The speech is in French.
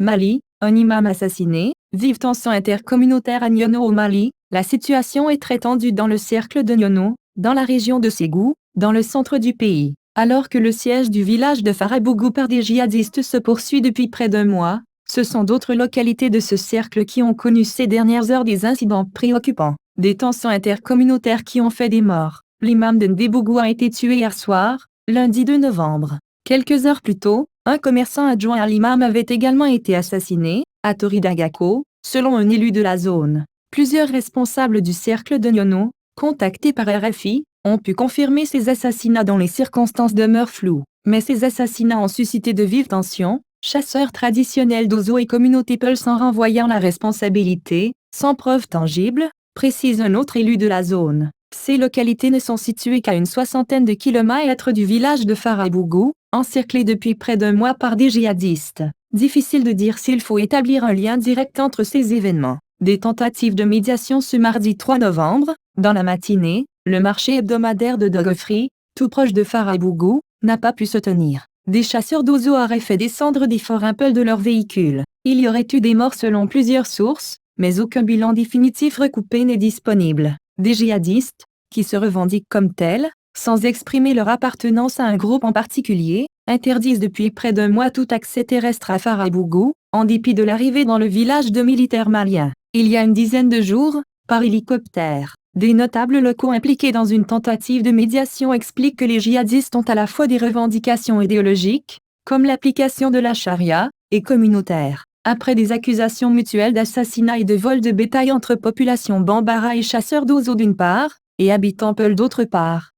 Mali, un imam assassiné, vive tension intercommunautaire à Nyono au Mali. La situation est très tendue dans le cercle de Nyono, dans la région de Ségou, dans le centre du pays. Alors que le siège du village de Farabougou par des djihadistes se poursuit depuis près d'un mois, ce sont d'autres localités de ce cercle qui ont connu ces dernières heures des incidents préoccupants, des tensions intercommunautaires qui ont fait des morts. L'imam de Ndebougou a été tué hier soir, lundi 2 novembre. Quelques heures plus tôt, un commerçant adjoint à l'imam avait également été assassiné, à Toridagako, selon un élu de la zone. Plusieurs responsables du cercle de Nyono, contactés par RFI, ont pu confirmer ces assassinats dont les circonstances demeurent floues. Mais ces assassinats ont suscité de vives tensions, chasseurs traditionnels d'Ozo et communauté Peul s'en renvoyant la responsabilité, sans preuve tangible, précise un autre élu de la zone. Ces localités ne sont situées qu'à une soixantaine de kilomètres du village de Farabougou, encerclé depuis près d'un mois par des djihadistes. Difficile de dire s'il faut établir un lien direct entre ces événements. Des tentatives de médiation ce mardi 3 novembre, dans la matinée, le marché hebdomadaire de Dogofri, tout proche de Farabougou, n'a pas pu se tenir. Des chasseurs d'Ozo auraient fait descendre des forains Peul de leurs véhicules. Il y aurait eu des morts selon plusieurs sources, mais aucun bilan définitif recoupé n'est disponible. Des djihadistes, qui se revendiquent comme tels, sans exprimer leur appartenance à un groupe en particulier, interdisent depuis près d'un mois tout accès terrestre à Farabougou, en dépit de l'arrivée dans le village de militaires maliens. Il y a une dizaine de jours, par hélicoptère, des notables locaux impliqués dans une tentative de médiation expliquent que les djihadistes ont à la fois des revendications idéologiques, comme l'application de la charia, et communautaires. Après des accusations mutuelles d'assassinat et de vol de bétail entre populations Bambara et chasseurs d'Ozo d'une part, et habitants Peul d'autre part,